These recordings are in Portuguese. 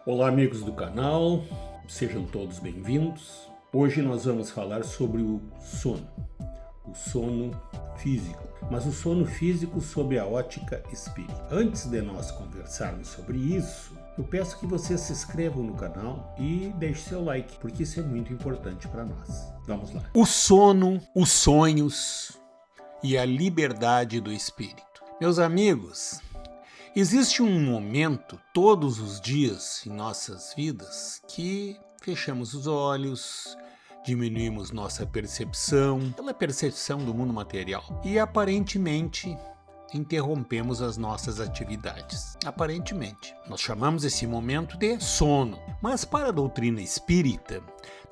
Olá, amigos do canal, sejam todos bem-vindos. Hoje nós vamos falar sobre o sono físico, mas o sono físico sob a ótica espírita. Antes de nós conversarmos sobre isso, eu peço que você se inscreva no canal e deixe seu like, porque isso é muito importante para nós. Vamos lá. O sono, os sonhos e a liberdade do espírito. Meus amigos, existe um momento todos os dias em nossas vidas que fechamos os olhos, diminuímos nossa percepção, pela percepção do mundo material e aparentemente interrompemos as nossas atividades. Aparentemente. Nós chamamos esse momento de sono. Mas para a doutrina espírita,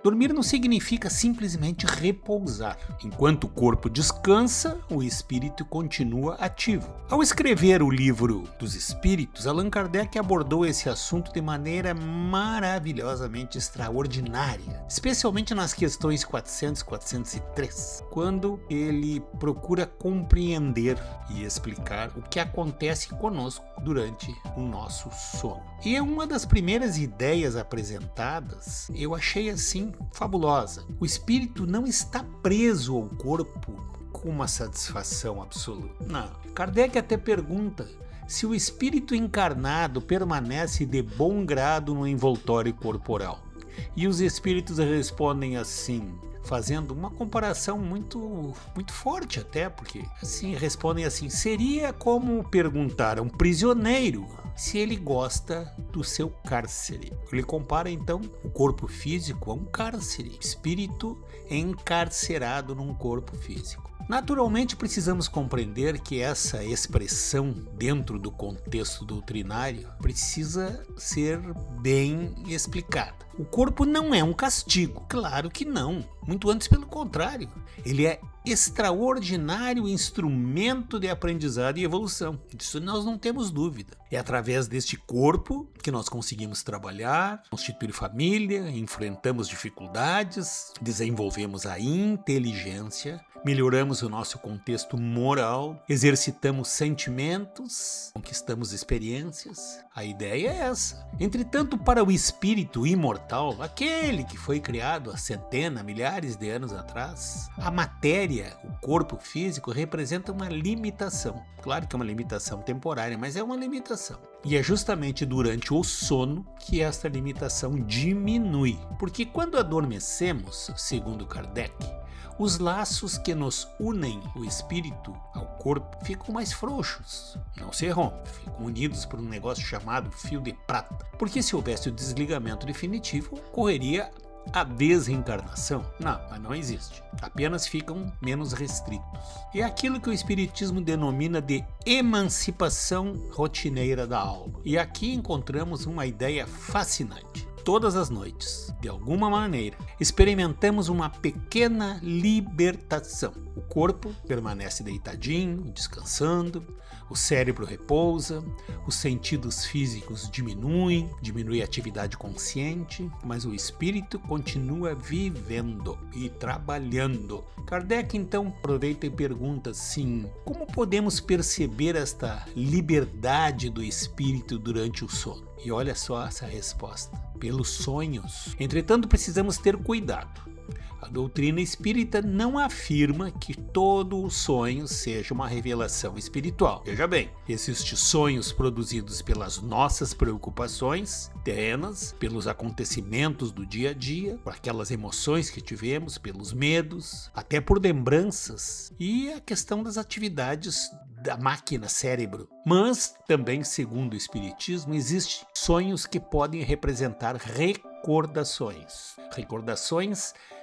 dormir não significa simplesmente repousar. Enquanto o corpo descansa, o espírito continua ativo. Ao escrever o livro dos Espíritos, Allan Kardec abordou esse assunto de maneira maravilhosamente extraordinária, especialmente nas questões 400 e 403, quando ele procura compreender e explicar o que acontece conosco durante o nosso sono. E uma das primeiras ideias apresentadas, eu achei assim fabulosa. O espírito não está preso ao corpo com uma satisfação absoluta. Não. Kardec até pergunta se o espírito encarnado permanece de bom grado no envoltório corporal. E os espíritos respondem assim, fazendo uma comparação muito forte até, porque assim respondem assim: seria como perguntar a um prisioneiro se ele gosta do seu cárcere. Ele compara então o corpo físico a um cárcere, espírito encarcerado num corpo físico. Naturalmente precisamos compreender que essa expressão dentro do contexto doutrinário precisa ser bem explicada. O corpo não é um castigo, claro que não, muito antes pelo contrário, ele é extraordinário instrumento de aprendizado e evolução, disso nós não temos dúvida. É através deste corpo que nós conseguimos trabalhar, constituir família, enfrentamos dificuldades, desenvolvemos a inteligência, melhoramos o nosso contexto moral, exercitamos sentimentos, conquistamos experiências. A ideia é essa. Entretanto, para o espírito imortal, aquele que foi criado há centenas, milhares de anos atrás, a matéria, o corpo físico, representa uma limitação. Claro que é uma limitação temporária, mas é uma limitação. E é justamente durante o sono que esta limitação diminui. Porque quando adormecemos, segundo Kardec, os laços que nos unem o espírito ao corpo ficam mais frouxos, não se rompem, ficam unidos por um negócio chamado fio de prata. Porque se houvesse o desligamento definitivo, ocorreria a desencarnação. Não, mas não existe. Apenas ficam menos restritos. É aquilo que o espiritismo denomina de emancipação rotineira da alma. E aqui encontramos uma ideia fascinante. Todas as noites, de alguma maneira, experimentamos uma pequena libertação. O corpo permanece deitadinho, descansando, o cérebro repousa, os sentidos físicos diminui a atividade consciente, mas o espírito continua vivendo e trabalhando. Kardec então aproveita e pergunta assim: como podemos perceber esta liberdade do espírito durante o sono? E olha só essa resposta: pelos sonhos. Entretanto, precisamos ter cuidado. A doutrina espírita não afirma que todo o sonho seja uma revelação espiritual. Veja bem, existem sonhos produzidos pelas nossas preocupações terrenas, pelos acontecimentos do dia a dia, por aquelas emoções que tivemos, pelos medos, até por lembranças e a questão das atividades da máquina cérebro. Mas também, segundo o espiritismo, existem sonhos que podem representar recordações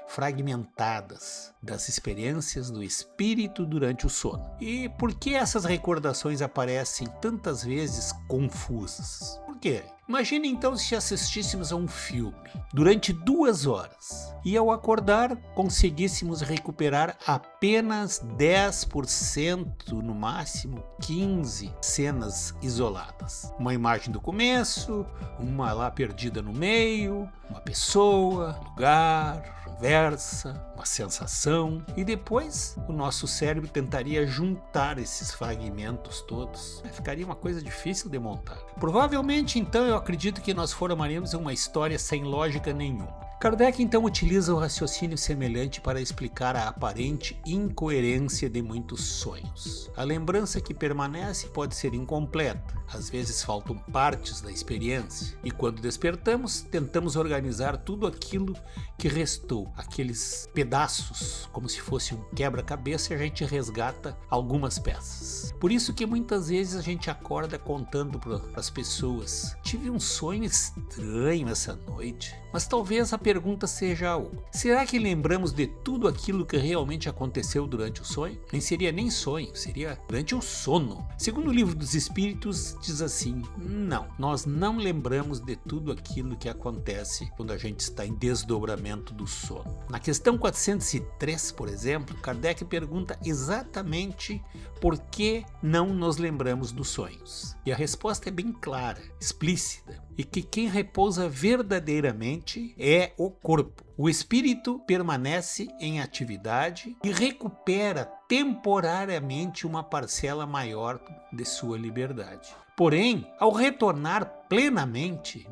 fragmentadas das experiências do espírito durante o sono. E por que essas recordações aparecem tantas vezes confusas? Por quê? Imagine então se assistíssemos a um filme durante 2 horas e ao acordar conseguíssemos recuperar apenas 10%, no máximo 15 cenas isoladas. Uma imagem do começo, uma lá perdida no meio, uma pessoa, lugar, conversa, uma sensação, e depois o nosso cérebro tentaria juntar esses fragmentos todos. Ficaria uma coisa difícil de montar. Provavelmente então eu acredito que nós formaríamos uma história sem lógica nenhuma. Kardec então utiliza o raciocínio semelhante para explicar a aparente incoerência de muitos sonhos. A lembrança que permanece pode ser incompleta, às vezes faltam partes da experiência, e quando despertamos, tentamos organizar tudo aquilo que restou, aqueles pedaços, como se fosse um quebra-cabeça, e a gente resgata algumas peças. Por isso que muitas vezes a gente acorda contando para as pessoas: tive um sonho estranho essa noite. Mas talvez a pergunta seja outra: será que lembramos de tudo aquilo que realmente aconteceu durante o sonho? Nem seria nem sonho, seria durante o sono. Segundo o Livro dos Espíritos, diz assim: não, nós não lembramos de tudo aquilo que acontece quando a gente está em desdobramento do sono. Na questão 403, por exemplo, Kardec pergunta exatamente por que não nos lembramos dos sonhos. E a resposta é bem clara, explícita, e que quem repousa verdadeiramente é o corpo. O espírito permanece em atividade e recupera temporariamente uma parcela maior de sua liberdade. Porém, ao retornar plenamente,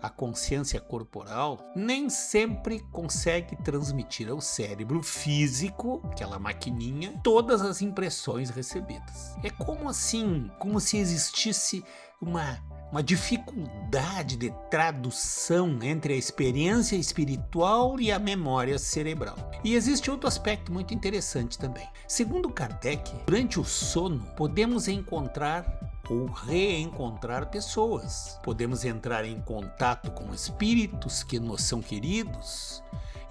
a consciência corporal nem sempre consegue transmitir ao cérebro físico, aquela maquininha, todas as impressões recebidas. É como assim, como se existisse uma dificuldade de tradução entre a experiência espiritual e a memória cerebral. E existe outro aspecto muito interessante também. Segundo Kardec, durante o sono podemos encontrar ou reencontrar pessoas. Podemos entrar em contato com espíritos que nos são queridos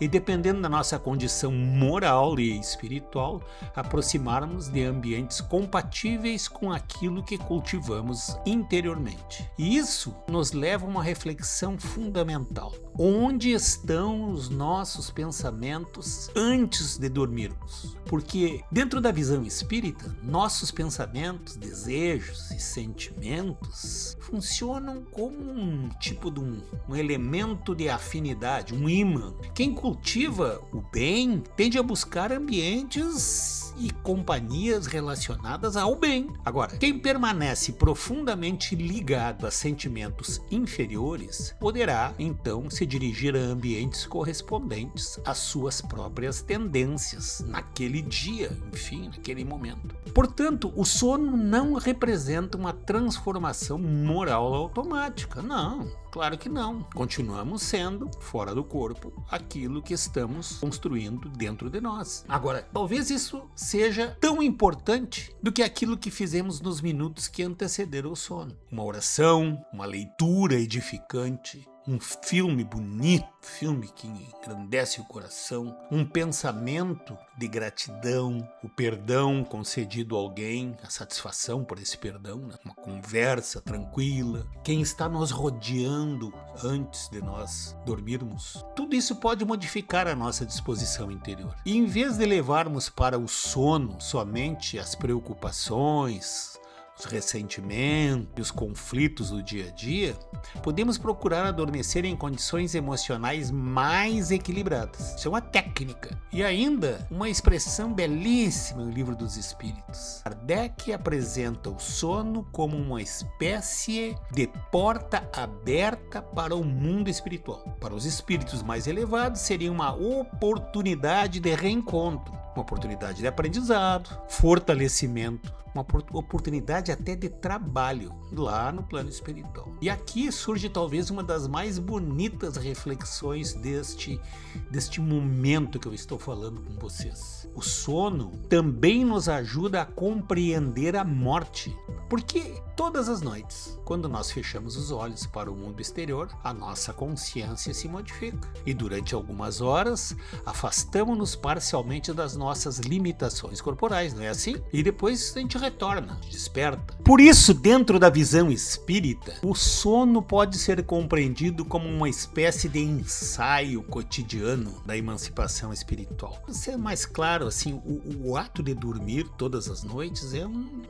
e, dependendo da nossa condição moral e espiritual, aproximarmos de ambientes compatíveis com aquilo que cultivamos interiormente. E isso nos leva a uma reflexão fundamental. Onde estão os nossos pensamentos antes de dormirmos? Porque dentro da visão espírita, nossos pensamentos, desejos e sentimentos funcionam como um tipo de um elemento de afinidade, um ímã. Quem cultiva o bem tende a buscar ambientes e companhias relacionadas ao bem. Agora, quem permanece profundamente ligado a sentimentos inferiores poderá então se dirigir a ambientes correspondentes às suas próprias tendências naquele dia, enfim, naquele momento. Portanto, o sono não representa uma transformação moral automática, não. Claro que não. Continuamos sendo, fora do corpo, aquilo que estamos construindo dentro de nós. Agora, talvez isso seja tão importante do que aquilo que fizemos nos minutos que antecederam o sono. Uma oração, uma leitura edificante, um filme bonito, filme que engrandece o coração, um pensamento de gratidão, o perdão concedido a alguém, a satisfação por esse perdão, né? Uma conversa tranquila, quem está nos rodeando antes de nós dormirmos. Tudo isso pode modificar a nossa disposição interior. E em vez de levarmos para o sono somente as preocupações, os ressentimentos e os conflitos do dia a dia, podemos procurar adormecer em condições emocionais mais equilibradas. Isso é uma técnica. E ainda, uma expressão belíssima no Livro dos Espíritos. Kardec apresenta o sono como uma espécie de porta aberta para o mundo espiritual. Para os espíritos mais elevados, seria uma oportunidade de reencontro, uma oportunidade de aprendizado, fortalecimento, uma oportunidade até de trabalho lá no plano espiritual. E aqui surge talvez uma das mais bonitas reflexões deste momento que eu estou falando com vocês. O sono também nos ajuda a compreender a morte, porque todas as noites, quando nós fechamos os olhos para o mundo exterior, a nossa consciência se modifica e durante algumas horas afastamos-nos parcialmente das nossas limitações corporais, não é assim? E depois a gente retorna, desperta. Por isso, dentro da visão espírita, o sono pode ser compreendido como uma espécie de ensaio cotidiano da emancipação espiritual. Para ser mais claro, assim, o ato de dormir todas as noites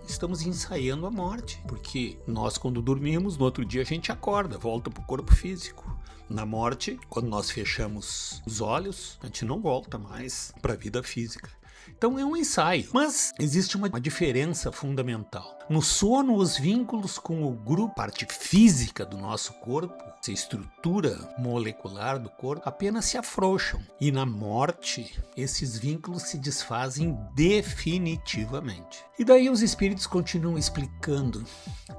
estamos ensaiando a morte, porque nós, quando dormimos, no outro dia a gente acorda, volta para o corpo físico. Na morte, quando nós fechamos os olhos, a gente não volta mais para a vida física. Então é um ensaio. Mas existe uma diferença fundamental. No sono, os vínculos com o grupo, parte física do nosso corpo, essa estrutura molecular do corpo, apenas se afrouxam. E na morte, esses vínculos se desfazem definitivamente. E daí os espíritos continuam explicando.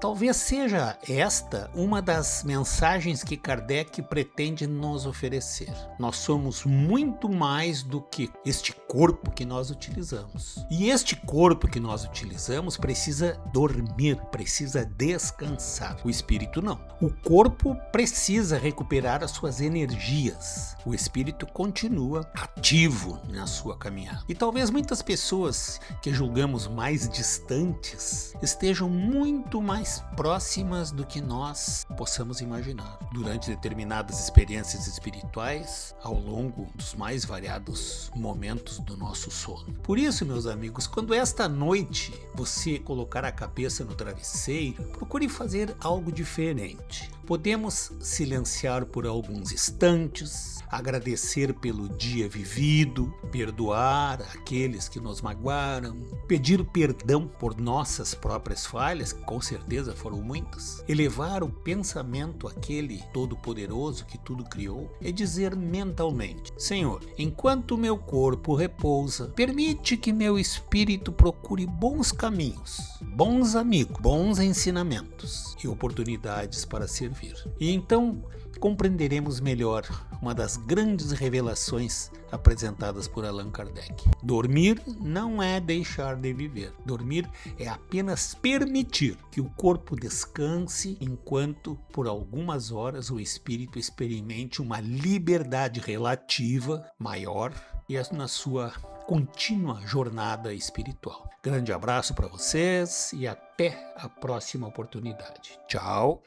Talvez seja esta uma das mensagens que Kardec pretende nos oferecer. Nós somos muito mais do que este corpo que nós utilizamos. E este corpo que nós utilizamos precisa dormir, precisa descansar. O espírito não. O corpo precisa recuperar as suas energias. O espírito continua ativo na sua caminhada. E talvez muitas pessoas que julgamos mais distantes estejam muito mais próximas do que nós possamos imaginar. Durante determinadas experiências espirituais, ao longo dos mais variados momentos do nosso sono. Por isso, meus amigos, quando esta noite você colocar a cabeça no travesseiro, procure fazer algo diferente. Podemos silenciar por alguns instantes, agradecer pelo dia vivido, perdoar aqueles que nos magoaram, pedir perdão por nossas próprias falhas, que com certeza foram muitas, elevar o pensamento àquele Todo-Poderoso que tudo criou e dizer mentalmente: Senhor, enquanto meu corpo repousa, permite que meu espírito procure bons caminhos, bons amigos, bons ensinamentos e oportunidades para servir. E então compreenderemos melhor uma das grandes revelações apresentadas por Allan Kardec. Dormir não é deixar de viver. Dormir é apenas permitir que o corpo descanse enquanto, por algumas horas, o espírito experimente uma liberdade relativa maior e na sua contínua jornada espiritual. Grande abraço para vocês e até a próxima oportunidade. Tchau!